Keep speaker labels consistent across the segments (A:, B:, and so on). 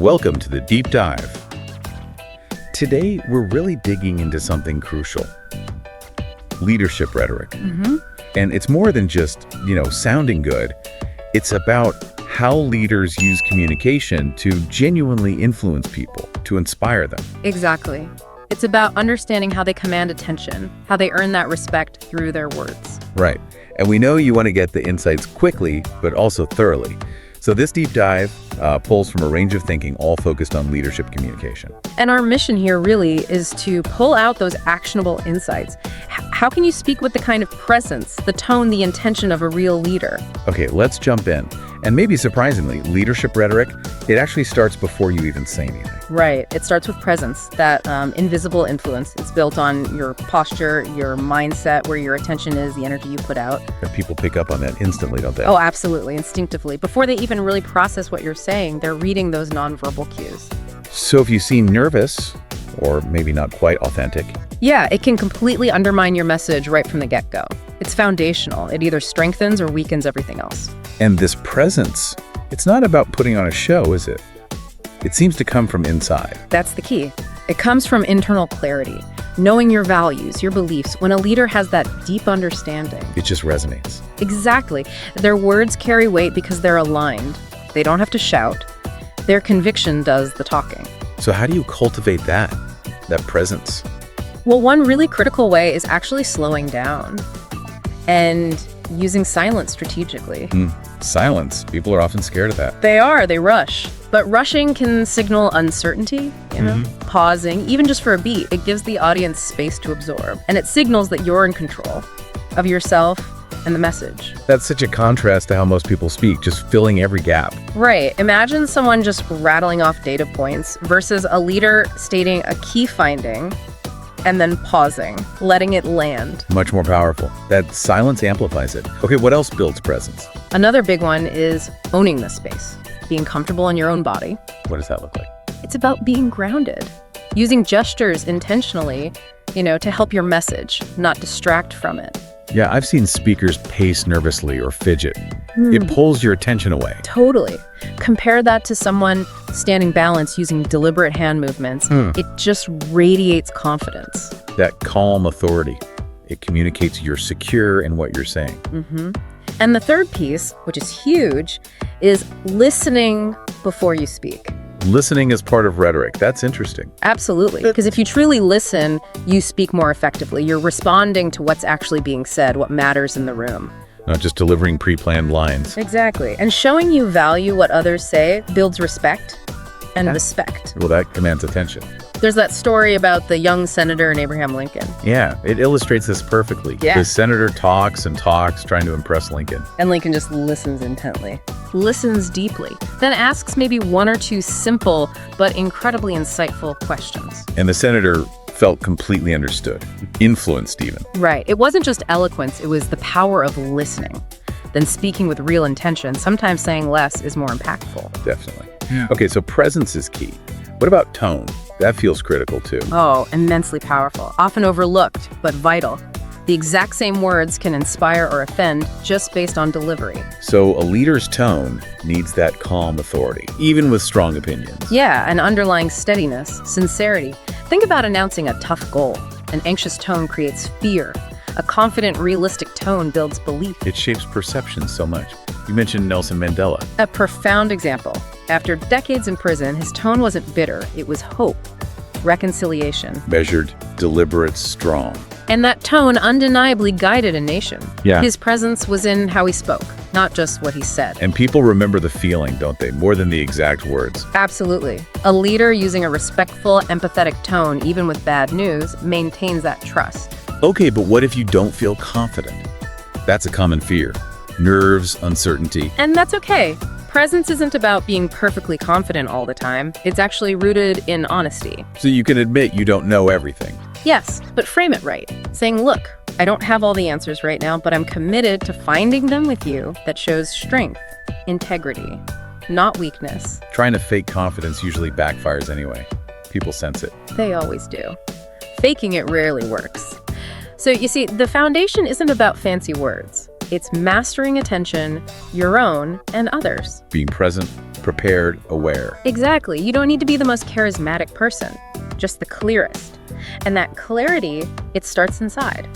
A: Welcome to the Deep Dive. Today, we're really digging into something crucial. Leadership rhetoric. And it's more than just, sounding good. It's about how leaders use communication to genuinely influence people, to inspire them.
B: Exactly. It's about understanding how they command attention, how they earn that respect through their words.
A: Right. And we know you want to get the insights quickly, but also thoroughly. So this deep dive pulls from a range of thinking, all focused on leadership communication.
B: And our mission here really is to pull out those actionable insights. How can you speak with the kind of presence, the tone, the intention of a real leader?
A: Okay, let's jump in. And maybe surprisingly, leadership rhetoric, it actually starts before you even say anything.
B: Right. It starts with presence, that invisible influence. It's built on your posture, your mindset, where your attention is, the energy you put out.
A: And people pick up on that instantly, don't they?
B: Oh, absolutely, instinctively. Before they even really process what you're saying, they're reading those nonverbal cues.
A: So if you seem nervous, or maybe not quite authentic,
B: yeah, it can completely undermine your message right from the get-go. It's foundational. It either strengthens or weakens everything else.
A: And this presence, it's not about putting on a show, is it? It seems to come from inside.
B: That's the key. It comes from internal clarity, knowing your values, your beliefs. When a leader has that deep understanding,
A: It just resonates.
B: exactly, their words carry weight because they're aligned. They don't have to shout. Their conviction does the talking.
A: So how do you cultivate that presence?
B: Well, one really critical way is actually slowing down and using silence strategically.
A: Silence. People are often scared of that.
B: They rush. But rushing can signal uncertainty, pausing, even just for a beat. It gives the audience space to absorb. And it signals that you're in control of yourself and the message.
A: That's such a contrast to how most people speak, just filling every gap.
B: Right. Imagine someone just rattling off data points versus a leader stating a key finding and then pausing, letting it land.
A: Much more powerful. That silence amplifies it. Okay, what else builds presence?
B: Another big one is owning the space, being comfortable in your own body.
A: What does that look like?
B: It's about being grounded, using gestures intentionally, to help your message, not distract from it.
A: Yeah, I've seen speakers pace nervously or fidget. It pulls your attention away.
B: Totally. Compare that to someone standing balanced using deliberate hand movements. It just radiates confidence.
A: That calm authority. It communicates you're secure in what you're saying.
B: And the third piece, which is huge, is listening before you speak.
A: Listening is part of rhetoric. That's interesting.
B: Absolutely. Because if you truly listen, you speak more effectively. You're responding to what's actually being said, what matters in the room.
A: Not just delivering pre-planned lines.
B: Exactly. And showing you value what others say builds respect and respect.
A: Well, that commands attention.
B: There's that story about the young senator and Abraham Lincoln.
A: Yeah, it illustrates this perfectly.
B: Yeah.
A: The senator talks and talks, trying to impress Lincoln.
B: And Lincoln just listens intently, listens deeply, then asks maybe one or two simple but incredibly insightful questions.
A: And the senator felt completely understood, influenced even.
B: Right. It wasn't just eloquence, it was the power of listening. Then speaking with real intention, sometimes saying less is more impactful.
A: Definitely. Okay, so presence is key. What about tone? That feels critical too.
B: Oh, immensely powerful, often overlooked, but vital. The exact same words can inspire or offend just based on delivery.
A: So a leader's tone needs that calm authority, even with strong opinions.
B: Yeah, an underlying steadiness, sincerity. Think about announcing a tough goal. An anxious tone creates fear. A confident, realistic tone builds belief.
A: It shapes perception so much. You mentioned Nelson Mandela.
B: A profound example. After decades in prison, his tone wasn't bitter, it was hope, reconciliation.
A: Measured, deliberate, strong.
B: And that tone undeniably guided a nation.
A: Yeah.
B: His presence was in how he spoke, not just what he said.
A: And people remember the feeling, don't they? More than the exact words.
B: Absolutely. A leader using a respectful, empathetic tone, even with bad news, maintains that trust.
A: Okay, but what if you don't feel confident? That's a common fear. Nerves, uncertainty.
B: And that's okay. Presence isn't about being perfectly confident all the time. It's actually rooted in honesty.
A: So you can admit you don't know everything.
B: Yes, but frame it right. Saying, look, I don't have all the answers right now, but I'm committed to finding them with you. That shows strength, integrity, not weakness.
A: Trying to fake confidence usually backfires anyway. People sense it.
B: They always do. Faking it rarely works. So you see, the foundation isn't about fancy words. It's mastering attention, your own and others.
A: Being present, prepared, aware.
B: Exactly. You don't need to be the most charismatic person, just the clearest. And that clarity, it starts inside.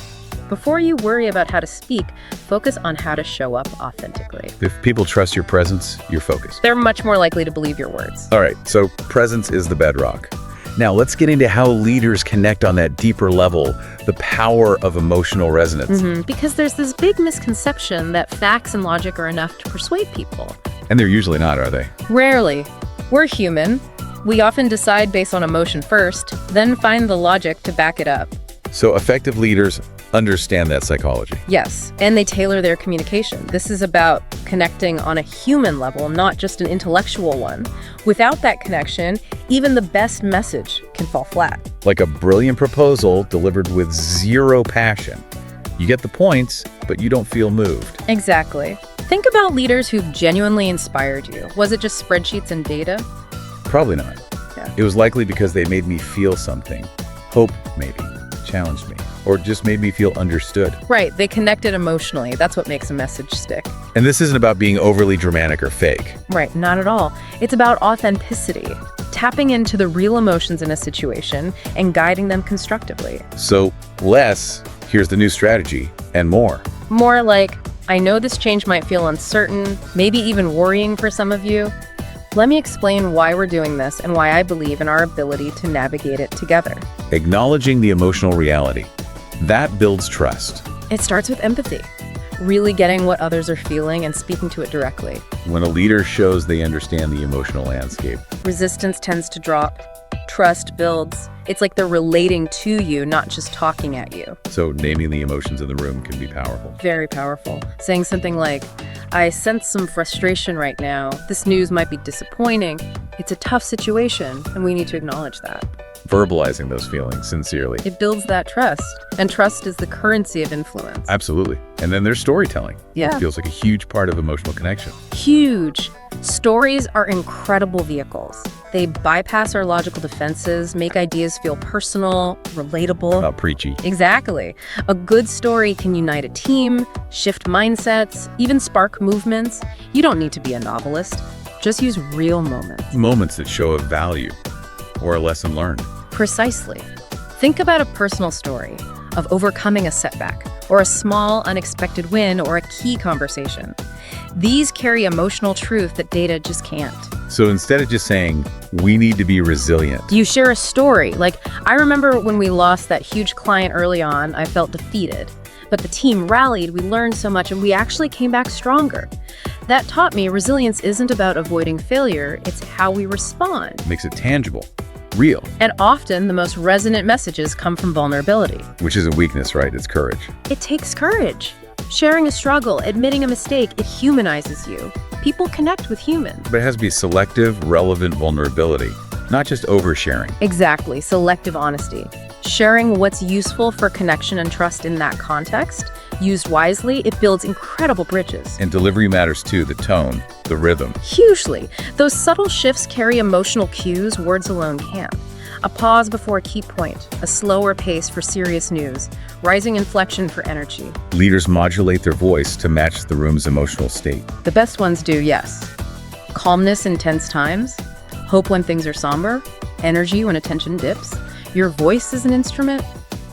B: Before you worry about how to speak, focus on how to show up authentically.
A: If people trust your presence, you're focused.
B: They're much more likely to believe your words.
A: All right, so presence is the bedrock. Now let's get into how leaders connect on that deeper level, the power of emotional resonance.
B: Because there's this big misconception that facts and logic are enough to persuade people.
A: And they're usually not, are they?
B: Rarely. We're human. We often decide based on emotion first, then find the logic to back it up.
A: So effective leaders understand that psychology.
B: Yes, and they tailor their communication. This is about connecting on a human level, not just an intellectual one. Without that connection, even the best message can fall flat.
A: Like a brilliant proposal delivered with zero passion. You get the points, but you don't feel moved.
B: Exactly. Think about leaders who've genuinely inspired you. Was it just spreadsheets and data?
A: Probably not.
B: Yeah.
A: It was likely because they made me feel something. Hope, maybe. Challenged me. Or just made me feel understood.
B: Right, they connected emotionally. That's what makes a message stick.
A: And this isn't about being overly dramatic or fake.
B: Right, not at all. It's about authenticity, tapping into the real emotions in a situation and guiding them constructively.
A: So less, here's the new strategy, and more.
B: More like, I know this change might feel uncertain, maybe even worrying for some of you. Let me explain why we're doing this and why I believe in our ability to navigate it together.
A: Acknowledging the emotional reality. That builds trust.
B: It starts with empathy, really getting what others are feeling and speaking to it directly.
A: When a leader shows they understand the emotional landscape.
B: Resistance tends to drop, trust builds. It's like they're relating to you, not just talking at you.
A: So naming the emotions in the room can be powerful.
B: Very powerful. Saying something like, I sense some frustration right now. This news might be disappointing. It's a tough situation, and we need to acknowledge that.
A: Verbalizing those feelings sincerely.
B: It builds that trust, and trust is the currency of influence.
A: Absolutely. And then there's storytelling.
B: Yeah.
A: It feels like a huge part of emotional connection.
B: Huge. Stories are incredible vehicles. They bypass our logical defenses, make ideas feel personal, relatable.
A: Preachy.
B: Exactly. A good story can unite a team, shift mindsets, even spark movements. You don't need to be a novelist. Just use real moments.
A: Moments that show a value or a lesson learned.
B: Precisely. Think about a personal story of overcoming a setback, or a small, unexpected win, or a key conversation. These carry emotional truth that data just can't.
A: So instead of just saying, we need to be resilient.
B: You share a story. Like, I remember when we lost that huge client early on, I felt defeated. But the team rallied, we learned so much, and we actually came back stronger. That taught me resilience isn't about avoiding failure, it's how we respond.
A: Makes it tangible, real.
B: And often, the most resonant messages come from vulnerability.
A: Which isn't weakness, right? It's courage.
B: It takes courage. Sharing a struggle, admitting a mistake, it humanizes you. People connect with humans.
A: But it has to be selective, relevant vulnerability, not just oversharing.
B: Exactly, selective honesty. Sharing what's useful for connection and trust in that context, used wisely, it builds incredible bridges.
A: And delivery matters too, the tone, the rhythm.
B: Hugely. Those subtle shifts carry emotional cues words alone can't. A pause before a key point, a slower pace for serious news, rising inflection for energy.
A: Leaders modulate their voice to match the room's emotional state.
B: The best ones do, yes. Calmness in tense times, hope when things are somber, energy when attention dips. Your voice is an instrument.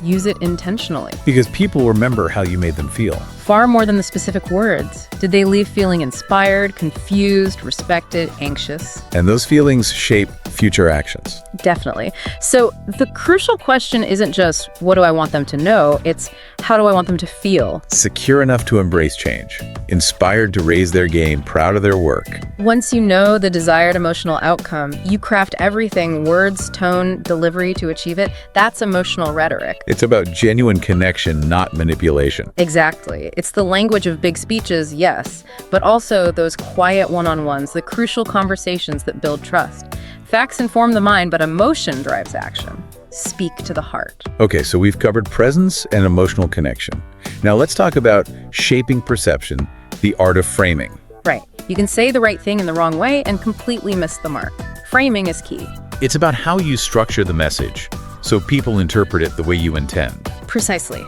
B: Use it intentionally.
A: Because people remember how you made them feel.
B: Far more than the specific words. Did they leave feeling inspired, confused, respected, anxious?
A: And those feelings shape future actions.
B: Definitely. So the crucial question isn't just, what do I want them to know? It's, how do I want them to feel?
A: Secure enough to embrace change. Inspired to raise their game, proud of their work.
B: Once you know the desired emotional outcome, you craft everything, words, tone, delivery to achieve it. That's emotional rhetoric.
A: It's about genuine connection, not manipulation.
B: Exactly. It's the language of big speeches, yes, but also those quiet one-on-ones, the crucial conversations that build trust. Facts inform the mind, but emotion drives action. Speak to the heart.
A: Okay, so we've covered presence and emotional connection. Now let's talk about shaping perception, the art of framing.
B: Right. You can say the right thing in the wrong way and completely miss the mark. Framing is key.
A: It's about how you structure the message, so people interpret it the way you intend.
B: Precisely.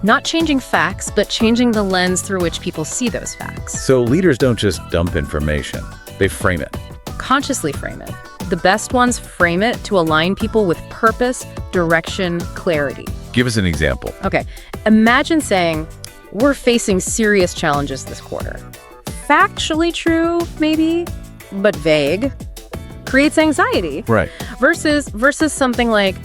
B: Not changing facts, but changing the lens through which people see those facts.
A: So leaders don't just dump information, they frame it.
B: Consciously frame it. The best ones frame it to align people with purpose, direction, clarity.
A: Give us an example.
B: Okay, imagine saying, we're facing serious challenges this quarter. Factually true, maybe, but vague. Creates anxiety.
A: Right.
B: Versus something like,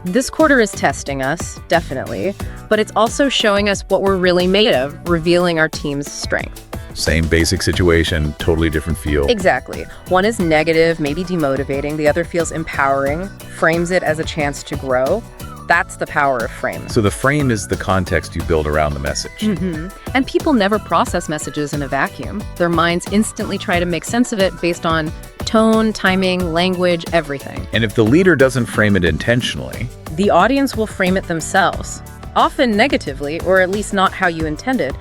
B: this quarter is testing us, definitely, but it's also showing us what we're really made of, revealing our team's strength.
A: Same basic situation, totally different feel.
B: Exactly. One is negative, maybe demotivating. The other feels empowering, frames it as a chance to grow. That's the power of frame.
A: So the frame is the context you build around the message.
B: And people never process messages in a vacuum. Their minds instantly try to make sense of it based on tone, timing, language, everything.
A: And if the leader doesn't frame it intentionally,
B: The audience will frame it themselves, often negatively, or at least not how you intended.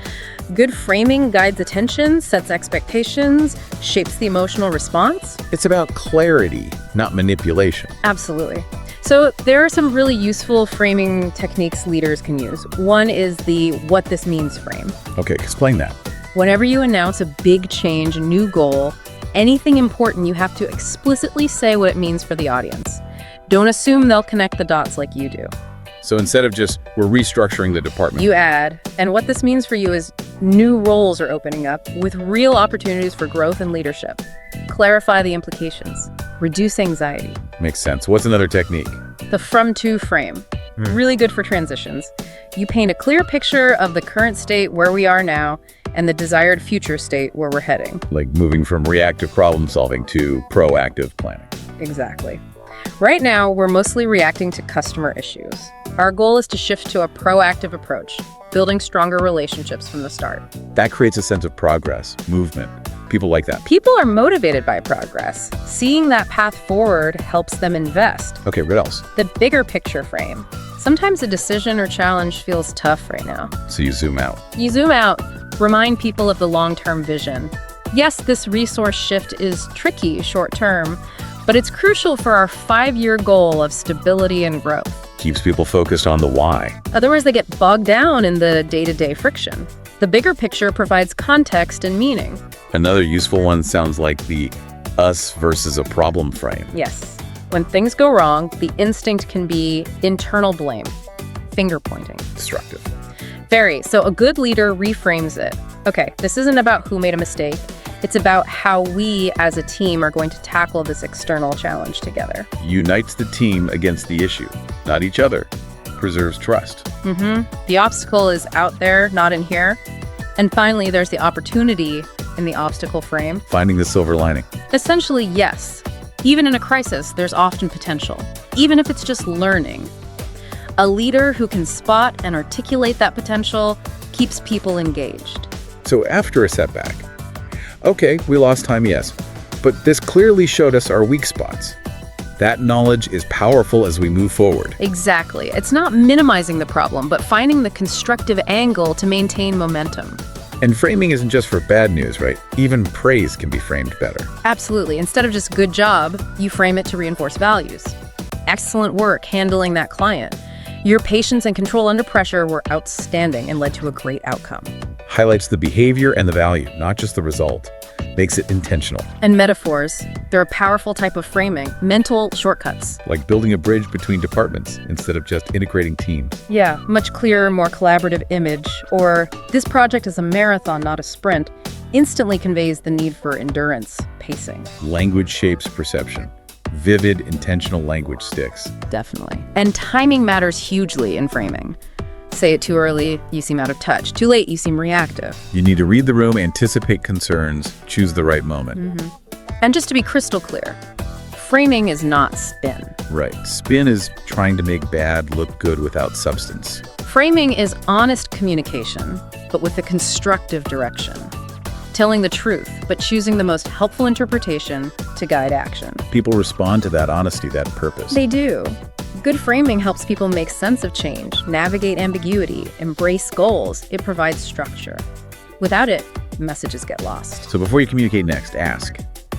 B: Good framing guides attention, sets expectations, shapes the emotional response.
A: it's about clarity, not manipulation.
B: Absolutely. So there are some really useful framing techniques leaders can use. One is the what this means frame.
A: Okay, explain that.
B: Whenever you announce a big change, a new goal, anything important, you have to explicitly say what it means for the audience. Don't assume they'll connect the dots like you do.
A: So instead of just, we're restructuring the department.
B: You add, and what this means for you is new roles are opening up with real opportunities for growth and leadership. Clarify the implications. Reduce anxiety.
A: Makes sense. What's another technique?
B: The from-to frame. Really good for transitions. You paint a clear picture of the current state where we are now and the desired future state where we're heading.
A: Like moving from reactive problem solving to proactive planning.
B: Exactly. Right now, we're mostly reacting to customer issues. Our goal is to shift to a proactive approach, building stronger relationships from the start.
A: That creates a sense of progress, movement. People like that.
B: People are motivated by progress. Seeing that path forward helps them invest.
A: Okay, what else?
B: The bigger picture frame. Sometimes a decision or challenge feels tough right now.
A: So you zoom out.
B: You zoom out, remind people of the long-term vision. Yes, this resource shift is tricky short-term, but it's crucial for our 5-year goal of stability and growth.
A: Keeps people focused on the why.
B: Otherwise, they get bogged down in the day-to-day friction. The bigger picture provides context and meaning.
A: Another useful one sounds like the us versus a problem frame.
B: Yes. When things go wrong, the instinct can be internal blame, finger pointing.
A: Destructive.
B: Very. So a good leader reframes it. Okay, this isn't about who made a mistake. It's about how we as a team are going to tackle this external challenge together.
A: Unites the team against the issue, not each other. Preserves trust.
B: The obstacle is out there, not in here. And finally, there's the opportunity in the obstacle frame.
A: Finding the silver lining.
B: Essentially, yes. Even in a crisis, there's often potential, even if it's just learning. A leader who can spot and articulate that potential keeps people engaged.
A: So after a setback, okay, we lost time, yes, but this clearly showed us our weak spots. That knowledge is powerful as we move forward.
B: Exactly. It's not minimizing the problem, but finding the constructive angle to maintain momentum.
A: And framing isn't just for bad news, right? Even praise can be framed better.
B: Absolutely. Instead of just good job, you frame it to reinforce values. Excellent work handling that client. Your patience and control under pressure were outstanding and led to a great outcome.
A: Highlights the behavior and the value, not just the result. Makes it intentional.
B: And metaphors, they're a powerful type of framing, mental shortcuts.
A: Like building a bridge between departments instead of just integrating teams.
B: Yeah, much clearer, more collaborative image. Or, this project is a marathon, not a sprint, instantly conveys the need for endurance, pacing.
A: Language shapes perception. Vivid, intentional language sticks.
B: Definitely. And timing matters hugely in framing. Say it too early, you seem out of touch. Too late, you seem reactive.
A: You need to read the room, anticipate concerns, choose the right moment.
B: And just to be crystal clear, framing is not spin.
A: Right. Spin is trying to make bad look good without substance.
B: Framing is honest communication, but with a constructive direction. Telling the truth, but choosing the most helpful interpretation to guide action.
A: People respond to that honesty, that purpose.
B: They do. Good framing helps people make sense of change, navigate ambiguity, embrace goals. It provides structure. Without it, messages get lost.
A: So before you communicate next, ask,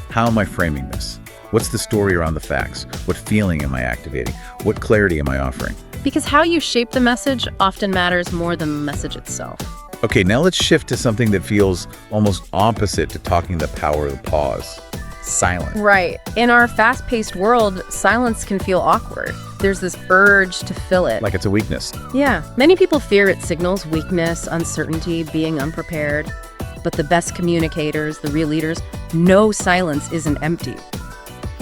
A: how am I framing this? What's the story around the facts? What feeling am I activating? What clarity am I offering?
B: Because how you shape the message often matters more than the message itself.
A: Okay, now let's shift to something that feels almost opposite to talking the power of the pause. Silence.
B: Right. In our fast-paced world, silence can feel awkward. There's this urge to fill it.
A: Like it's a weakness.
B: Yeah. Many people fear it signals weakness, uncertainty, being unprepared. But the best communicators, the real leaders, know silence isn't empty.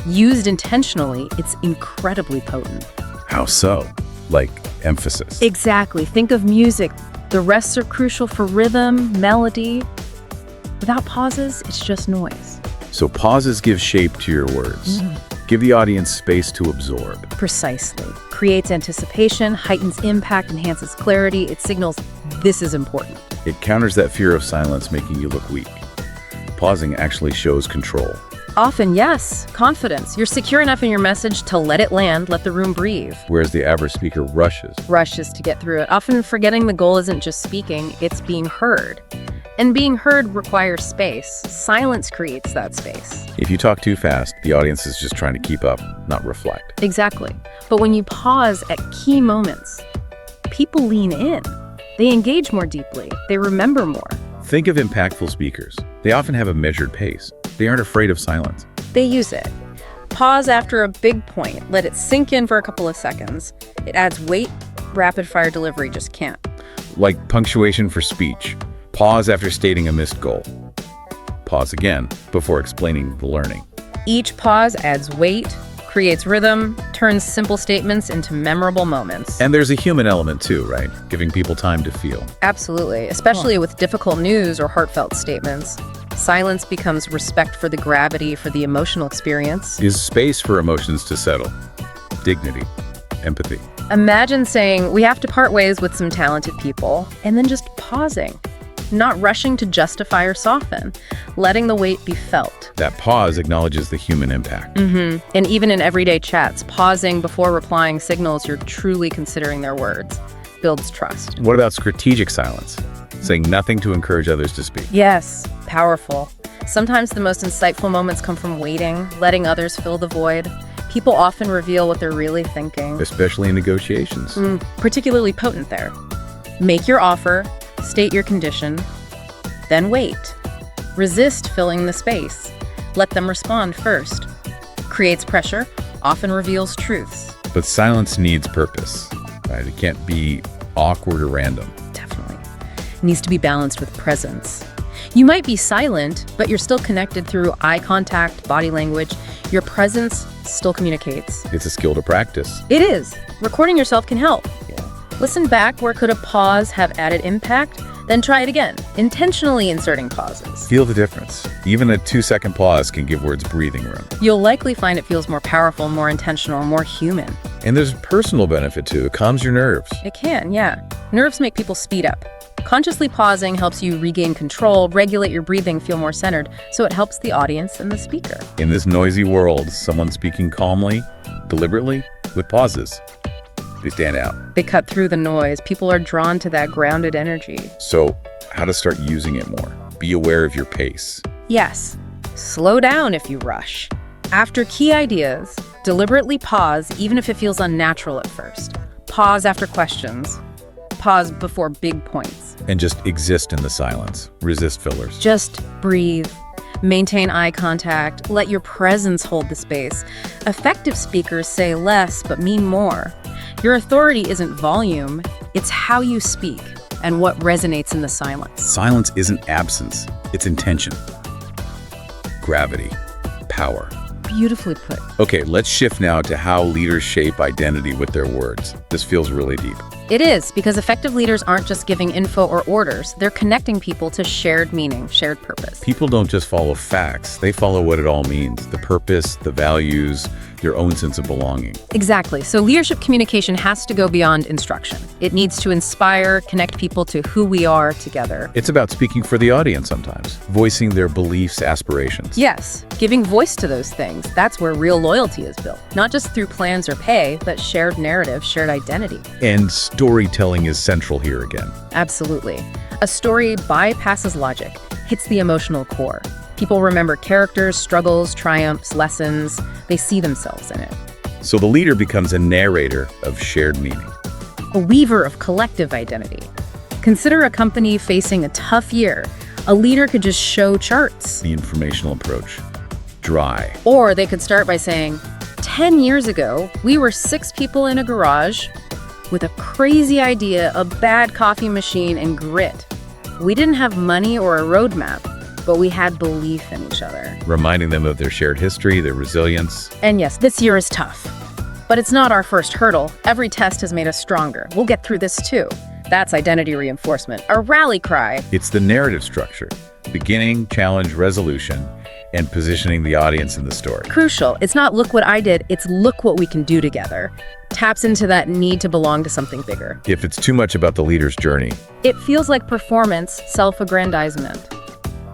B: Used intentionally, it's incredibly potent.
A: How so? Like emphasis.
B: Exactly. Think of music. The rests are crucial for rhythm, melody. Without pauses, it's just noise.
A: So pauses give shape to your words. Give the audience space to absorb.
B: Precisely. Creates anticipation, heightens impact, enhances clarity. It signals this is important.
A: It counters that fear of silence making you look weak. Pausing actually shows control.
B: Often, yes. Confidence. You're secure enough in your message to let it land, let the room breathe.
A: Whereas the average speaker rushes.
B: Rushes to get through it, often forgetting the goal isn't just speaking, it's being heard. And being heard requires space. Silence creates that space.
A: If you talk too fast, the audience is just trying to keep up, not reflect.
B: Exactly. But when you pause at key moments, people lean in. They engage more deeply. They remember more.
A: Think of impactful speakers. They often have a measured pace. They aren't afraid of silence.
B: They use it. Pause after a big point. Let it sink in for a couple of seconds. It adds weight. Rapid-fire delivery just can't.
A: Like punctuation for speech. Pause after stating a missed goal. Pause again before explaining the learning.
B: Each pause adds weight, creates rhythm, turns simple statements into memorable moments.
A: And there's a human element too, right? Giving people time to feel.
B: Absolutely, especially with difficult news or heartfelt statements. Silence becomes respect for the gravity, for the emotional experience.
A: Is space for emotions to settle. Dignity. Empathy.
B: Imagine saying, we have to part ways with some talented people, and then just pausing. Not rushing to justify or soften, letting the weight be felt.
A: That pause acknowledges the human impact.
B: And even in everyday chats, pausing before replying signals you're truly considering their words, builds trust.
A: What about strategic silence? Saying nothing to encourage others to speak.
B: Yes, powerful. Sometimes the most insightful moments come from waiting, letting others fill the void. People often reveal what they're really thinking.
A: Especially in negotiations.
B: Particularly potent there. Make your offer, state your condition, then wait. Resist filling the space. Let them respond first. Creates pressure, often reveals truths.
A: But silence needs purpose, right? It can't be awkward or random.
B: Definitely. It needs to be balanced with presence. You might be silent, but you're still connected through eye contact, body language. Your presence still communicates.
A: It's a skill to practice.
B: It is. Recording yourself can help. Listen back where could a pause have added impact, then try it again, intentionally inserting pauses.
A: Feel the difference. Even a 2-second pause can give words breathing room.
B: You'll likely find it feels more powerful, more intentional, more human.
A: And there's a personal benefit too. It calms your nerves.
B: It can, yeah. Nerves make people speed up. Consciously pausing helps you regain control, regulate your breathing, feel more centered, so it helps the audience and the speaker.
A: In this noisy world, someone speaking calmly, deliberately, with pauses, they stand out.
B: They cut through the noise. People are drawn to that grounded energy.
A: So, how to start using it more? Be aware of your pace.
B: Yes. Slow down if you rush. After key ideas, deliberately pause even if it feels unnatural at first. Pause after questions. Pause before big points.
A: And just exist in the silence. Resist fillers.
B: Just breathe. Maintain eye contact. Let your presence hold the space. Effective speakers say less but mean more. Your authority isn't volume, it's how you speak and what resonates in the silence.
A: Silence isn't absence, it's intention. Gravity. Power.
B: Beautifully put.
A: Okay, let's shift now to how leaders shape identity with their words. This feels really deep.
B: It is, because effective leaders aren't just giving info or orders, they're connecting people to shared meaning, shared purpose.
A: People don't just follow facts, they follow what it all means. The purpose, the values, their own sense of belonging.
B: Exactly. So leadership communication has to go beyond instruction. It needs to inspire, connect people to who we are together.
A: It's about speaking for the audience sometimes, voicing their beliefs, aspirations.
B: Yes, giving voice to those things. That's where real loyalty is built. Not just through plans or pay, but shared narrative, shared identity.
A: And storytelling is central here again.
B: Absolutely. A story bypasses logic, hits the emotional core. People remember characters, struggles, triumphs, lessons. They see themselves in it.
A: So the leader becomes a narrator of shared meaning.
B: A weaver of collective identity. Consider a company facing a tough year. A leader could just show charts.
A: The informational approach. Dry.
B: Or they could start by saying, 10 years ago, we were 6 people in a garage with a crazy idea, a bad coffee machine, and grit. We didn't have money or a roadmap, but we had belief in each other.
A: Reminding them of their shared history, their resilience.
B: And yes, this year is tough, but it's not our first hurdle. Every test has made us stronger. We'll get through this too. That's identity reinforcement, a rally cry.
A: It's the narrative structure. Beginning, challenge, resolution, and positioning the audience in the story.
B: Crucial. It's not look what I did, it's look what we can do together. Taps into that need to belong to something bigger.
A: If it's too much about the leader's journey,
B: It feels like performance, self-aggrandizement.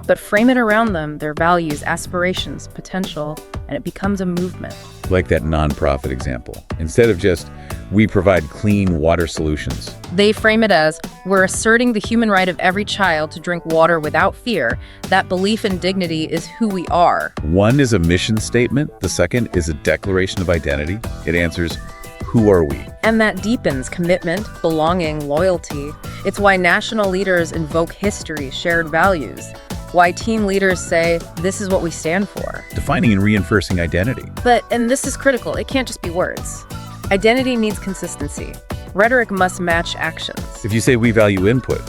B: But frame it around them, their values, aspirations, potential, and it becomes a movement.
A: like that nonprofit example, instead of just, we provide clean water solutions.
B: They frame it as, we're asserting the human right of every child to drink water without fear. That belief in dignity is who we are.
A: One is a mission statement. The second is a declaration of identity. It answers, who are we?
B: And that deepens commitment, belonging, loyalty. It's why national leaders invoke history, shared values. Why team leaders say, this is what we stand for.
A: Defining and reinforcing identity.
B: But, and this is critical, it can't just be words. Identity needs consistency. Rhetoric must match actions.
A: If you say we value input,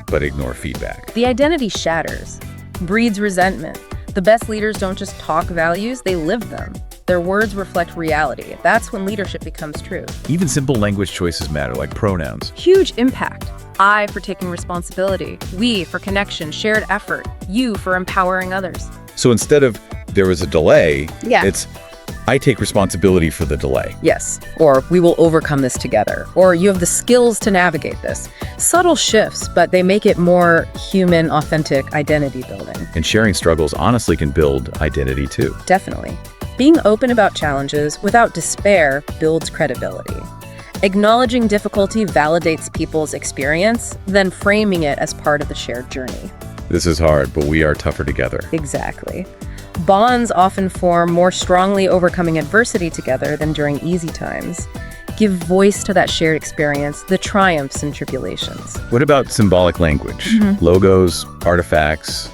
A: but ignore feedback.
B: The identity shatters, breeds resentment. The best leaders don't just talk values, they live them. Their words reflect reality. That's when leadership becomes true.
A: Even simple language choices matter, like pronouns.
B: Huge impact. I for taking responsibility, we for connection, shared effort, you for empowering others.
A: So instead of there was a delay,
B: Yeah.
A: it's I take responsibility for the delay.
B: Yes, or we will overcome this together, or you have the skills to navigate this. Subtle shifts, but they make it more human, authentic identity building.
A: And sharing struggles honestly can build identity too.
B: Definitely. Being open about challenges without despair builds credibility. Acknowledging difficulty validates people's experience, then framing it as part of the shared journey.
A: This is hard, but we are tougher together.
B: Exactly. Bonds often form more strongly overcoming adversity together than during easy times. Give voice to that shared experience, the triumphs and tribulations.
A: What about symbolic language? Logos, artifacts,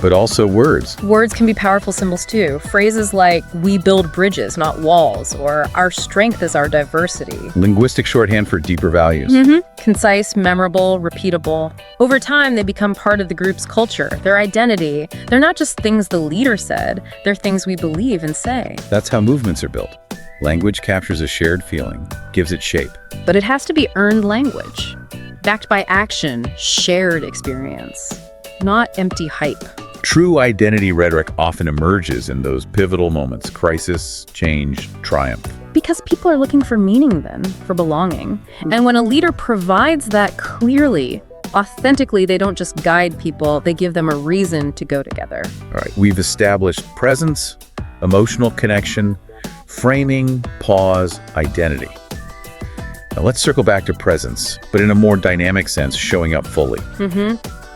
A: but also words.
B: Words can be powerful symbols too. Phrases like, we build bridges, not walls, or our strength is our diversity.
A: Linguistic shorthand for deeper values.
B: Concise, memorable, repeatable. Over time, they become part of the group's culture, their identity. They're not just things the leader said, they're things we believe and say.
A: That's how movements are built. Language captures a shared feeling, gives it shape.
B: But it has to be earned language, backed by action, shared experience, not empty hype.
A: True identity rhetoric often emerges in those pivotal moments: crisis, change, triumph.
B: Because people are looking for meaning then, for belonging. And when a leader provides that clearly, authentically, they don't just guide people, they give them a reason to go together.
A: All right, we've established presence, emotional connection, framing, pause, identity. Now let's circle back to presence, but in a more dynamic sense, showing up fully.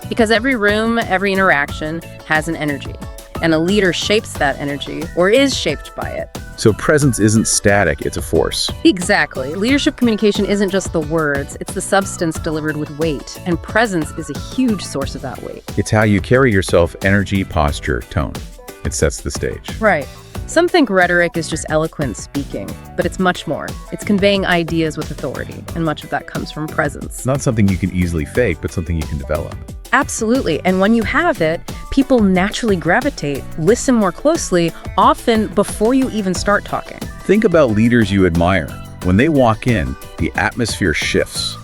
B: Because every room, every interaction has an energy. And a leader shapes that energy, or is shaped by it.
A: So presence isn't static, it's a force.
B: Exactly. Leadership communication isn't just the words, it's the substance delivered with weight. And presence is a huge source of that weight.
A: It's how you carry yourself: energy, posture, tone. It sets the stage.
B: Right. Some think rhetoric is just eloquent speaking, but it's much more. It's conveying ideas with authority, and much of that comes from presence.
A: It's not something you can easily fake, but something you can develop.
B: Absolutely. And when you have it, people naturally gravitate, listen more closely, often before you even start talking.
A: Think about leaders you admire. When they walk in, the atmosphere shifts.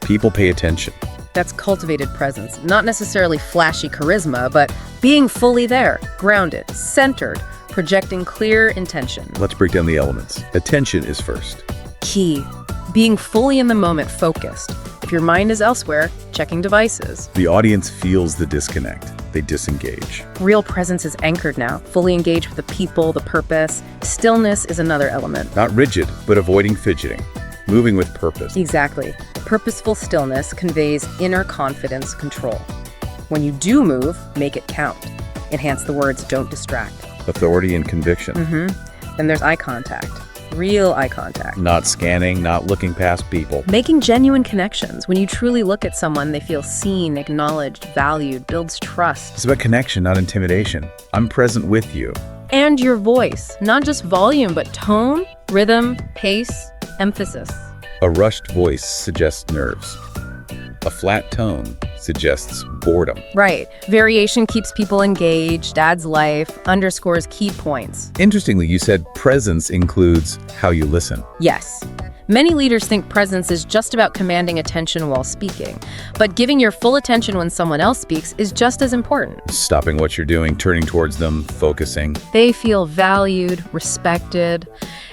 A: People pay attention.
B: That's cultivated presence, not necessarily flashy charisma, but being fully there, grounded, centered, projecting clear intention.
A: Let's break down the elements. Attention is first.
B: Key. Being fully in the moment, focused. If your mind is elsewhere, checking devices.
A: The audience feels the disconnect. They disengage.
B: Real presence is anchored now, fully engaged with the people, the purpose. Stillness is another element.
A: Not rigid, but avoiding fidgeting. Moving with purpose.
B: Exactly. Purposeful stillness conveys inner confidence, control. When you do move, make it count. Enhance the words, don't distract.
A: Authority and conviction.
B: Then there's eye contact. Real eye contact.
A: Not scanning, not looking past people.
B: Making genuine connections. When you truly look at someone, they feel seen, acknowledged, valued, builds trust.
A: It's about connection, not intimidation. I'm present with you.
B: And your voice. Not just volume, but tone, rhythm, pace, emphasis.
A: A rushed voice suggests nerves. A flat tone suggests boredom.
B: Right. Variation keeps people engaged, adds life, underscores key points.
A: Interestingly, you said presence includes how you listen.
B: Yes. Many leaders think presence is just about commanding attention while speaking, but giving your full attention when someone else speaks is just as important.
A: Stopping what you're doing, turning towards them, focusing.
B: They feel valued, respected,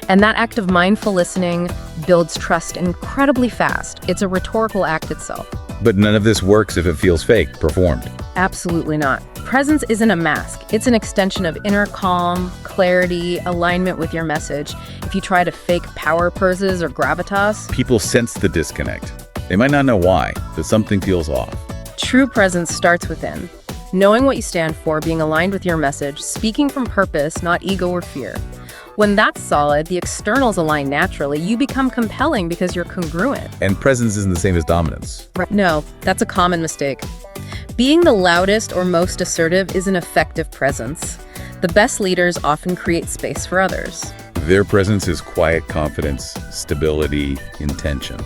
B: and that act of mindful listening builds trust incredibly fast. It's a rhetorical act itself.
A: But none of this works if it feels fake, performed.
B: Absolutely not. Presence isn't a mask. It's an extension of inner calm, clarity, alignment with your message. If you try to fake power poses or gravitas,
A: People sense the disconnect. They might not know why, but something feels off.
B: true presence starts within. Knowing what you stand for, being aligned with your message, speaking from purpose, not ego or fear. When that's solid, the externals align naturally. You become compelling because you're congruent.
A: And presence isn't the same as dominance.
B: No, that's a common mistake. Being the loudest or most assertive is an effective presence. The best leaders often create space for others.
A: Their presence is quiet confidence, stability, intention,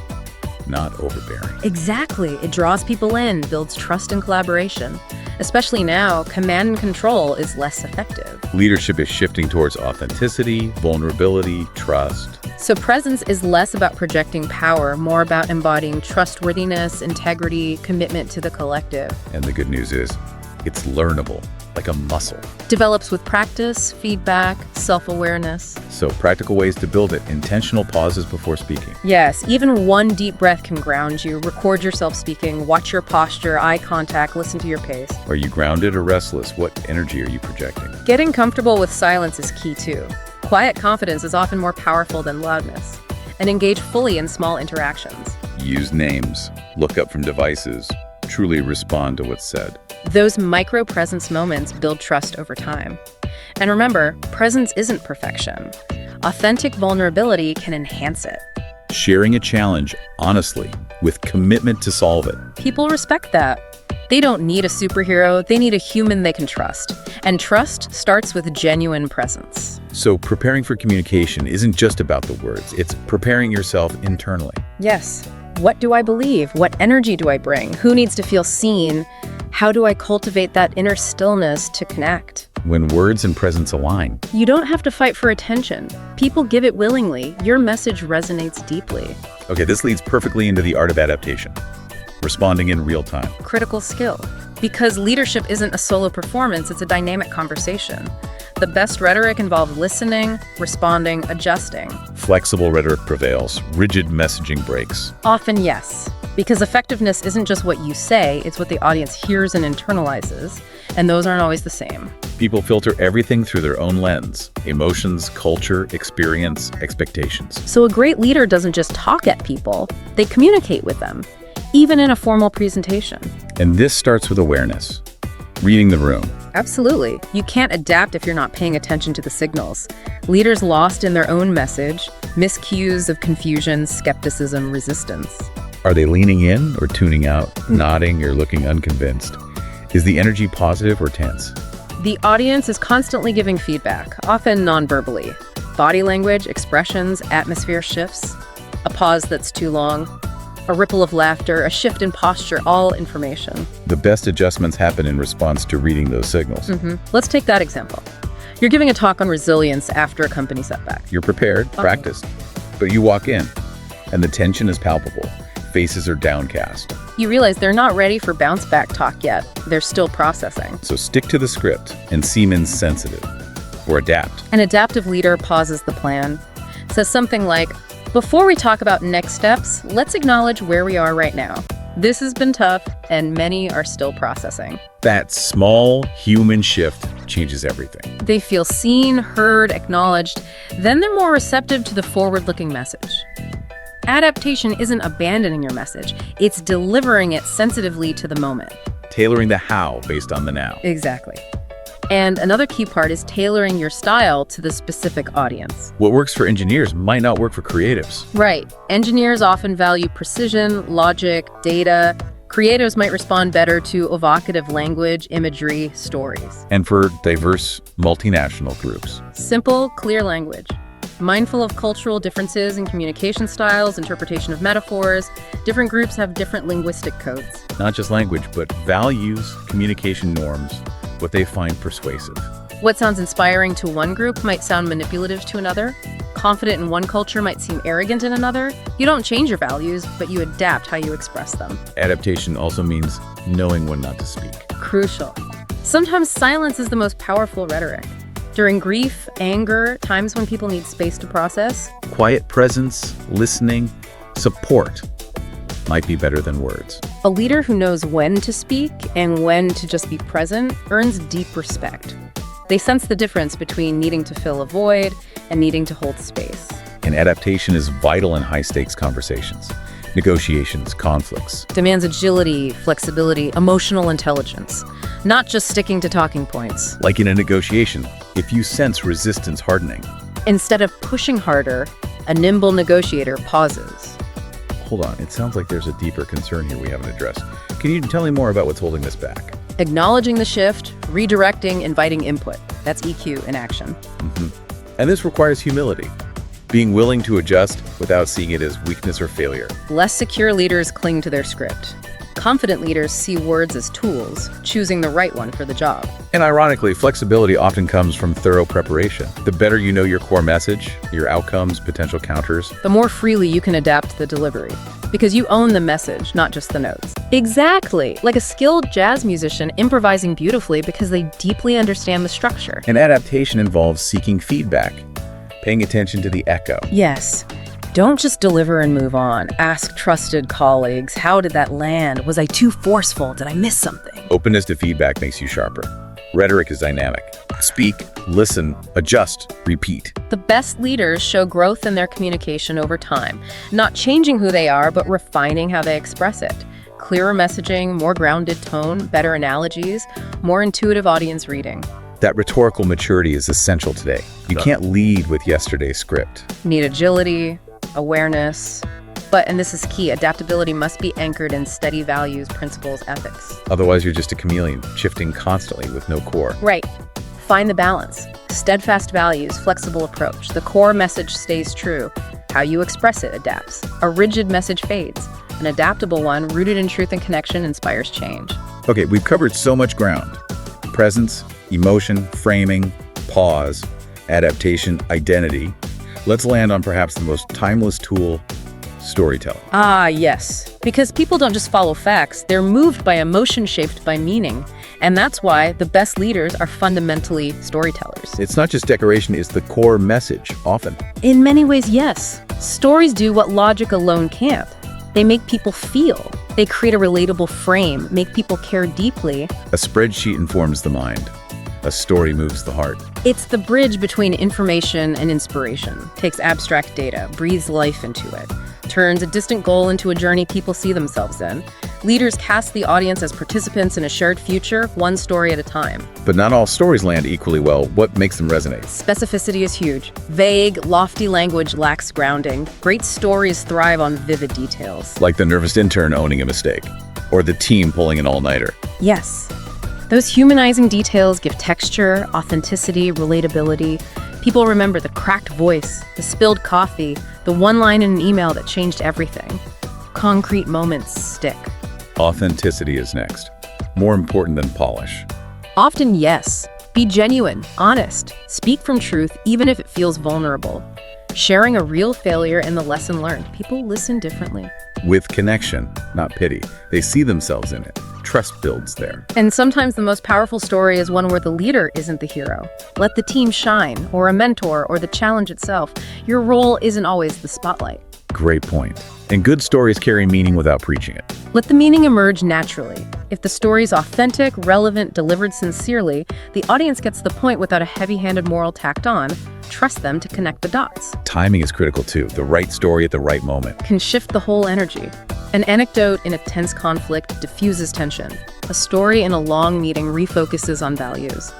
A: not overbearing.
B: Exactly. It draws people in, builds trust and collaboration. Especially now, command and control is less effective.
A: Leadership is shifting towards authenticity, vulnerability, trust.
B: So presence is less about projecting power, more about embodying trustworthiness, integrity, commitment to the collective.
A: And the good news is, it's learnable, like a muscle.
B: Develops with practice, feedback, self-awareness.
A: So practical ways to build it: intentional pauses before speaking.
B: Yes, even one deep breath can ground you. Record yourself speaking, watch your posture, eye contact, listen to your pace.
A: Are you grounded or restless? What energy are you projecting?
B: Getting comfortable with silence is key too. Quiet confidence is often more powerful than loudness. And engage fully in small interactions.
A: Use names, look up from devices, truly respond to what's said.
B: Those micro-presence moments build trust over time. And remember, presence isn't perfection. Authentic vulnerability can enhance it.
A: Sharing a challenge honestly, with commitment to solve it.
B: People respect that. They don't need a superhero, they need a human they can trust. And trust starts with genuine presence.
A: So preparing for communication isn't just about the words, it's preparing yourself internally.
B: Yes. What do I believe? What energy do I bring? Who needs to feel seen? How do I cultivate that inner stillness to connect?
A: When words and presence align,
B: You don't have to fight for attention. People give it willingly. Your message resonates deeply.
A: okay, this leads perfectly into the art of adaptation. Responding in real time.
B: Critical skill. Because leadership isn't a solo performance, it's a dynamic conversation. The best rhetoric involves listening, responding, adjusting.
A: Flexible rhetoric prevails, rigid messaging breaks.
B: Often, yes. Because effectiveness isn't just what you say, it's what the audience hears and internalizes. And those aren't always the same.
A: People filter everything through their own lens: emotions, culture, experience, expectations.
B: So a great leader doesn't just talk at people, they communicate with them, even in a formal presentation.
A: And this starts with awareness. Reading the room.
B: Absolutely. You can't adapt if you're not paying attention to the signals. Leaders lost in their own message, miscues of confusion, skepticism, resistance.
A: Are they leaning in or tuning out, nodding or looking unconvinced? Is the energy positive or tense?
B: The audience is constantly giving feedback, often non-verbally. Body language, expressions, atmosphere shifts, a pause that's too long, a ripple of laughter, a shift in posture, all information.
A: The best adjustments happen in response to reading those signals.
B: Let's take that example. You're giving a talk on resilience after a company setback.
A: You're prepared, practiced, but you walk in and the tension is palpable. Faces are downcast.
B: You realize they're not ready for bounce back talk yet. They're still processing.
A: So stick to the script and seem insensitive or adapt.
B: An adaptive leader pauses the plan, says something like, before we talk about next steps, let's acknowledge where we are right now. This has been tough, and many are still processing.
A: That small human shift changes everything.
B: They feel seen, heard, acknowledged. Then they're more receptive to the forward-looking message. Adaptation isn't abandoning your message. It's delivering it sensitively to the moment.
A: Tailoring the how based on the now.
B: Exactly. And another key part is tailoring your style to the specific audience.
A: What works for engineers might not work for creatives.
B: Right. Engineers often value precision, logic, data. Creatives might respond better to evocative language, imagery, stories.
A: And for diverse multinational groups.
B: Simple, clear language. Mindful of cultural differences in communication styles, interpretation of metaphors, different groups have different linguistic codes.
A: Not just language, but values, communication norms, what they find persuasive.
B: What sounds inspiring to one group might sound manipulative to another. Confident in one culture might seem arrogant in another. You don't change your values, but you adapt how you express them.
A: Adaptation also means knowing when not to speak.
B: Crucial. Sometimes silence is the most powerful rhetoric. During grief, anger, times when people need space to process.
A: Quiet presence, listening, support might be better than words.
B: A leader who knows when to speak and when to just be present earns deep respect. They sense the difference between needing to fill a void and needing to hold space.
A: And adaptation is vital in high-stakes conversations, negotiations, conflicts.
B: Demands agility, flexibility, emotional intelligence, not just sticking to talking points.
A: Like in a negotiation, if you sense resistance hardening.
B: Instead of pushing harder, a nimble negotiator pauses.
A: Hold on, it sounds like there's a deeper concern here we haven't addressed. Can you tell me more about what's holding this back?
B: Acknowledging the shift, redirecting, inviting input. That's EQ in action.
A: And this requires humility, being willing to adjust without seeing it as weakness or failure.
B: Less secure leaders cling to their script. Confident leaders see words as tools, choosing the right one for the job.
A: And ironically, flexibility often comes from thorough preparation. The better you know your core message, your outcomes, potential counters,
B: The more freely you can adapt the delivery, because you own the message, not just the notes. Exactly, like a skilled jazz musician improvising beautifully because they deeply understand the structure.
A: and adaptation involves seeking feedback, paying attention to the echo.
B: Yes. Don't just deliver and move on. Ask trusted colleagues, how did that land? Was I too forceful? Did I miss something?
A: Openness to feedback makes you sharper. Rhetoric is dynamic. Speak, listen, adjust, repeat.
B: The best leaders show growth in their communication over time, not changing who they are, but refining how they express it. Clearer messaging, more grounded tone, better analogies, more intuitive audience reading.
A: That rhetorical maturity is essential today. You can't lead with yesterday's script.
B: Need agility, awareness, but, and this is key, adaptability must be anchored in steady values, principles, ethics.
A: Otherwise, you're just a chameleon, shifting constantly with no core.
B: Right. Find the balance. Steadfast values, flexible approach. The core message stays true. How you express it adapts. A rigid message fades. An adaptable one, rooted in truth and connection, inspires change.
A: Okay, we've covered so much ground. Presence, emotion, framing, pause, adaptation, identity. Let's land on perhaps the most timeless tool, storytelling.
B: Ah, yes. Because people don't just follow facts, they're moved by emotion shaped by meaning. And that's why the best leaders are fundamentally storytellers.
A: It's not just decoration, it's the core message, often.
B: In many ways, yes. Stories do what logic alone can't. They make people feel. They create a relatable frame, make people care deeply.
A: A spreadsheet informs the mind. A story moves the heart.
B: It's the bridge between information and inspiration. Takes abstract data, breathes life into it, turns a distant goal into a journey people see themselves in. Leaders cast the audience as participants in a shared future, one story at a time.
A: But not all stories land equally well. What makes them resonate?
B: Specificity is huge. Vague, lofty language lacks grounding. Great stories thrive on vivid details.
A: Like the nervous intern owning a mistake, or the team pulling an all-nighter.
B: Yes. Those humanizing details give texture, authenticity, relatability. People remember the cracked voice, the spilled coffee, the one line in an email that changed everything. Concrete moments stick.
A: Authenticity is next. More important than polish.
B: Often, yes. Be genuine, honest. Speak from truth, even if it feels vulnerable. Sharing a real failure and the lesson learned. People listen differently.
A: With connection, not pity. They see themselves in it. Trust builds there.
B: And sometimes the most powerful story is one where the leader isn't the hero. Let the team shine, or a mentor, or the challenge itself. Your role isn't always the spotlight.
A: Great point. And good stories carry meaning without preaching it.
B: Let the meaning emerge naturally. If the story is authentic, relevant, delivered sincerely, the audience gets the point without a heavy-handed moral tacked on. Trust them to connect the dots.
A: Timing is critical too. The right story at the right moment.
B: Can shift the whole energy. An anecdote in a tense conflict diffuses tension. A story in a long meeting refocuses on values.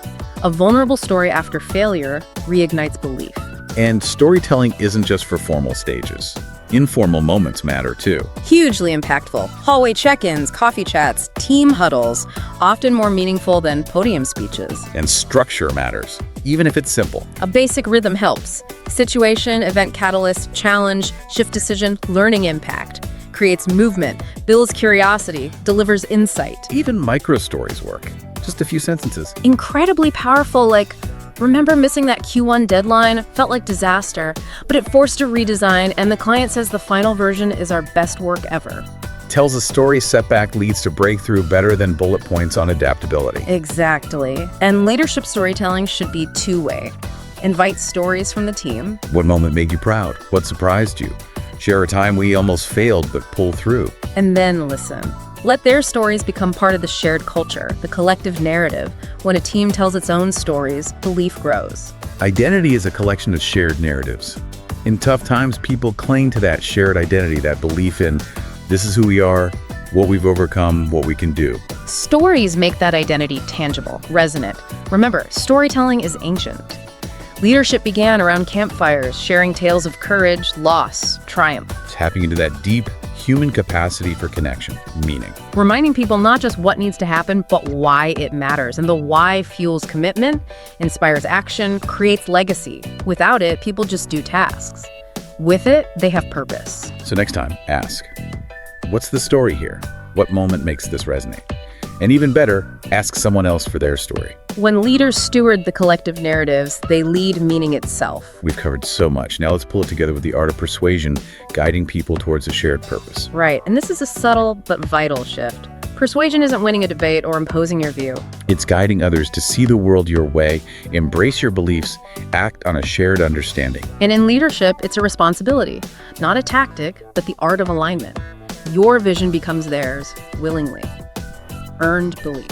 B: A vulnerable story after failure reignites belief.
A: And storytelling isn't just for formal stages. Informal moments matter too.
B: Hugely impactful. Hallway check-ins, coffee chats, team huddles, often more meaningful than podium speeches.
A: And structure matters, even if it's simple.
B: A basic rhythm helps. Situation, event catalyst, challenge, shift decision, learning impact. Creates movement, builds curiosity, delivers insight.
A: Even micro stories work. Just a few sentences.
B: Incredibly powerful, like, remember missing that Q1 deadline? Felt like disaster, but it forced a redesign, and the client says the final version is our best work ever.
A: Tells a story setback leads to breakthrough better than bullet points on adaptability.
B: Exactly. And leadership storytelling should be two-way. Invite stories from the team.
A: What moment made you proud? What surprised you? Share a time we almost failed but pulled through.
B: And then listen. Let their stories become part of the shared culture, the collective narrative. When a team tells its own stories, belief grows.
A: Identity is a collection of shared narratives. In tough times, people cling to that shared identity, that belief in this is who we are, what we've overcome, what we can do.
B: Stories make that identity tangible, resonant. Remember, storytelling is ancient. Leadership began around campfires, sharing tales of courage, loss, triumph.
A: Tapping into that deep human capacity for connection, meaning.
B: Reminding people not just what needs to happen, but why it matters. And the why fuels commitment, inspires action, creates legacy. Without it, people just do tasks. With it, they have purpose.
A: So next time, ask, what's the story here? What moment makes this resonate? And even better, ask someone else for their story.
B: When leaders steward the collective narratives, they lead meaning itself.
A: We've covered so much. Now let's pull it together with the art of persuasion, guiding people towards a shared purpose.
B: Right, and this is a subtle but vital shift. Persuasion isn't winning a debate or imposing your view.
A: It's guiding others to see the world your way, embrace your beliefs, act on a shared understanding.
B: And in leadership, it's a responsibility, not a tactic, but the art of alignment. Your vision becomes theirs, willingly. Earned belief.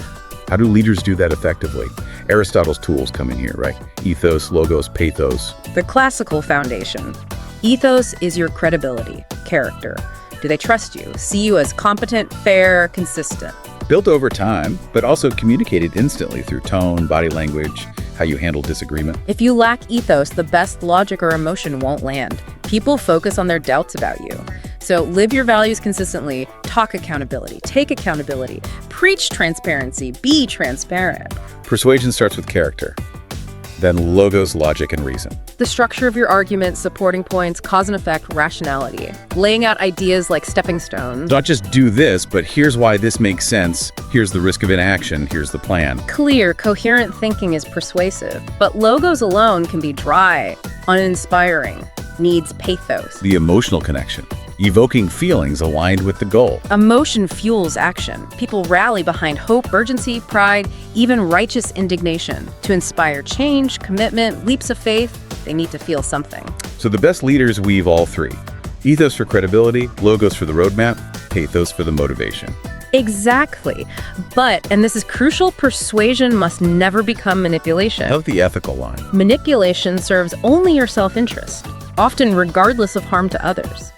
A: How do leaders do that effectively? Aristotle's tools come in here, right? Ethos, logos, pathos.
B: The classical foundation. Ethos is your credibility, character. Do they trust you, see you as competent, fair, consistent?
A: Built over time, but also communicated instantly through tone, body language, how you handle disagreement.
B: If you lack ethos, the best logic or emotion won't land. People focus on their doubts about you. So live your values consistently, talk accountability, take accountability, preach transparency, be transparent.
A: Persuasion starts with character, then logos, logic, and reason.
B: The structure of your argument, supporting points, cause and effect, rationality. Laying out ideas like stepping stones.
A: Not just do this, but here's why this makes sense. Here's the risk of inaction. Here's the plan.
B: Clear, coherent thinking is persuasive, but logos alone can be dry, uninspiring, needs pathos.
A: The emotional connection, evoking feelings aligned with the goal.
B: Emotion fuels action. People rally behind hope, urgency, pride, even righteous indignation. To inspire change, commitment, leaps of faith, they need to feel something.
A: So the best leaders weave all three. Ethos for credibility, logos for the roadmap, pathos for the motivation.
B: Exactly. But, and this is crucial, persuasion must never become manipulation.
A: Of the ethical line.
B: Manipulation serves only your self-interest, often regardless of harm to others.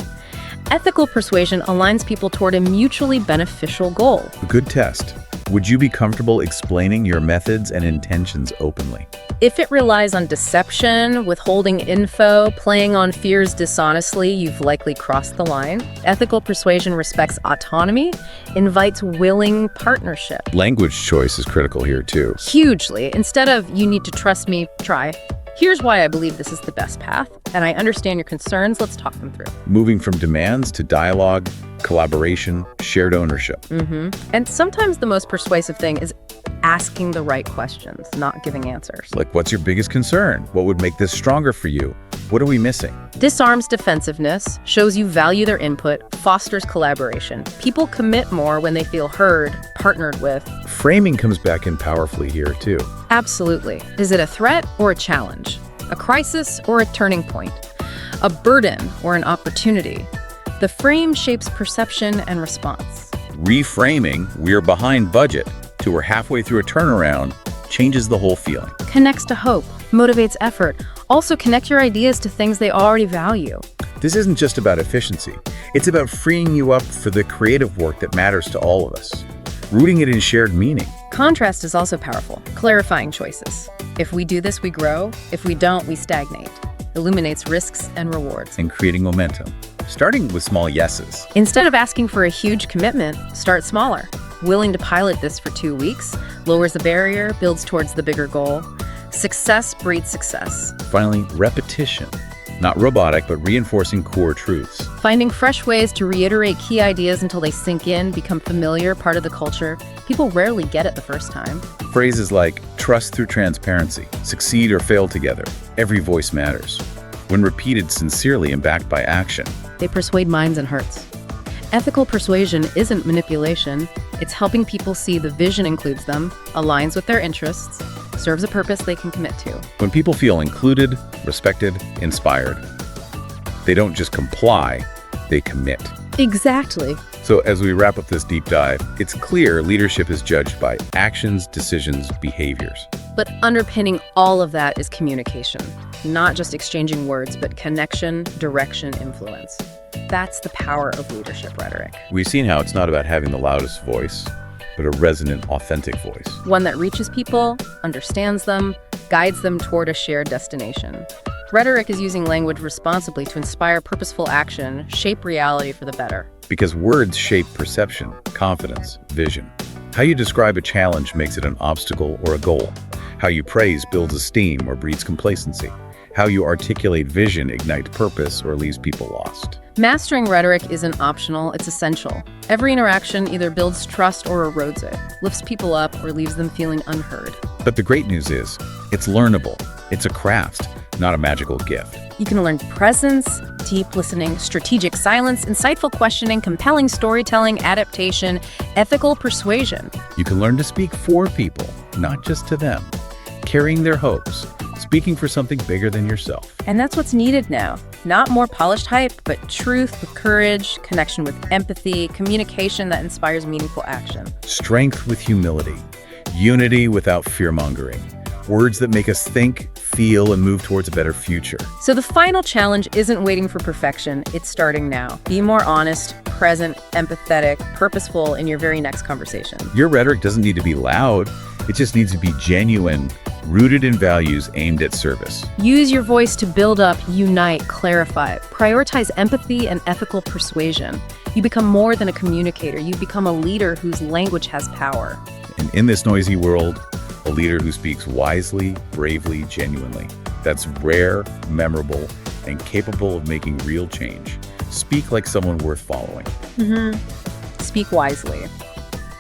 B: Ethical persuasion aligns people toward a mutually beneficial goal.
A: A good test. Would you be comfortable explaining your methods and intentions openly?
B: If it relies on deception, withholding info, playing on fears dishonestly, you've likely crossed the line. Ethical persuasion respects autonomy, invites willing partnership.
A: Language choice is critical here too.
B: Hugely. Instead of, you need to trust me, try. Here's why I believe this is the best path, and I understand your concerns. Let's talk them through.
A: Moving from demands to dialogue, collaboration, shared ownership.
B: And sometimes the most persuasive thing is asking the right questions, not giving answers.
A: Like, what's your biggest concern? What would make this stronger for you? What are we missing?
B: Disarms defensiveness, shows you value their input, fosters collaboration. People commit more when they feel heard, partnered with.
A: Framing comes back in powerfully here too.
B: Absolutely. Is it a threat or a challenge? A crisis or a turning point? A burden or an opportunity? The frame shapes perception and response.
A: Reframing, we're behind budget, to we're halfway through a turnaround, changes the whole feeling.
B: Connects to hope, motivates effort. Also connect your ideas to things they already value.
A: This isn't just about efficiency. It's about freeing you up for the creative work that matters to all of us. Rooting it in shared meaning.
B: Contrast is also powerful, clarifying choices. If we do this, we grow. If we don't, we stagnate. Illuminates risks and rewards.
A: And creating momentum, starting with small yeses.
B: Instead of asking for a huge commitment, start smaller. Willing to pilot this for 2 weeks, lowers the barrier, builds towards the bigger goal. Success breeds success.
A: Finally, repetition. Not robotic, but reinforcing core truths.
B: Finding fresh ways to reiterate key ideas until they sink in, become familiar, part of the culture. People rarely get it the first time.
A: Phrases like trust through transparency, succeed or fail together, every voice matters. When repeated sincerely and backed by action,
B: They persuade minds and hearts. Ethical persuasion isn't manipulation. It's helping people see the vision includes them, aligns with their interests, serves a purpose they can commit to.
A: when people feel included, respected, inspired, they don't just comply, they commit.
B: Exactly.
A: So as we wrap up this deep dive, it's clear leadership is judged by actions, decisions, behaviors.
B: But underpinning all of that is communication. Not just exchanging words, but connection, direction, influence. That's the power of leadership rhetoric.
A: We've seen how it's not about having the loudest voice, but a resonant, authentic voice.
B: One that reaches people, understands them, guides them toward a shared destination. Rhetoric is using language responsibly to inspire purposeful action, shape reality for the better.
A: Because words shape perception, confidence, vision. How you describe a challenge makes it an obstacle or a goal. How you praise builds esteem or breeds complacency. How you articulate vision ignites purpose or leaves people lost.
B: Mastering rhetoric isn't optional, it's essential. Every interaction either builds trust or erodes it, lifts people up or leaves them feeling unheard.
A: But the great news is, it's learnable. It's a craft, not a magical gift.
B: You can learn presence, deep listening, strategic silence, insightful questioning, compelling storytelling, adaptation, ethical persuasion.
A: You can learn to speak for people, not just to them. Carrying their hopes, speaking for something bigger than yourself.
B: And that's what's needed now. Not more polished hype, but truth with courage, connection with empathy, communication that inspires meaningful action.
A: Strength with humility, unity without fear-mongering. Words that make us think, feel, and move towards a better future.
B: So the final challenge isn't waiting for perfection, it's starting now. Be more honest, present, empathetic, purposeful in your very next conversation.
A: Your rhetoric doesn't need to be loud. It just needs to be genuine, rooted in values aimed at service.
B: Use your voice to build up, unite, clarify. Prioritize empathy and ethical persuasion. You become more than a communicator. You become a leader whose language has power.
A: And in this noisy world, a leader who speaks wisely, bravely, genuinely. That's rare, memorable, and capable of making real change. Speak like someone worth following.
B: Speak wisely.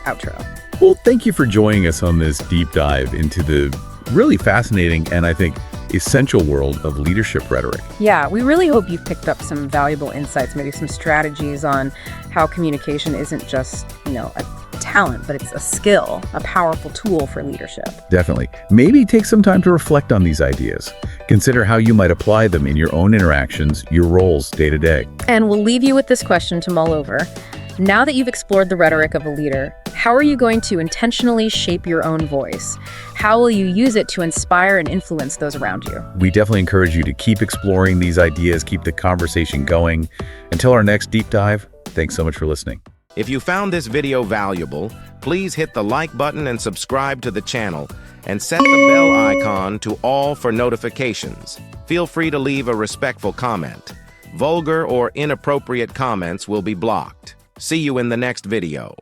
B: Outro.
A: Well, thank you for joining us on this deep dive into the really fascinating and I think essential world of leadership rhetoric.
B: Yeah, we really hope you've picked up some valuable insights, maybe some strategies on how communication isn't just, a talent, but it's a skill, a powerful tool for leadership.
A: Definitely. Maybe take some time to reflect on these ideas. Consider how you might apply them in your own interactions, your roles day to day.
B: And we'll leave you with this question to mull over. Now that you've explored the rhetoric of a leader, how are you going to intentionally shape your own voice? How will you use it to inspire and influence those around you?
A: We definitely encourage you to keep exploring these ideas, keep the conversation going. Until our next deep dive, thanks so much for listening.
C: If you found this video valuable, please hit the like button and subscribe to the channel, and set the bell icon to all for notifications. Feel free to leave a respectful comment. Vulgar or inappropriate comments will be blocked. See you in the next video.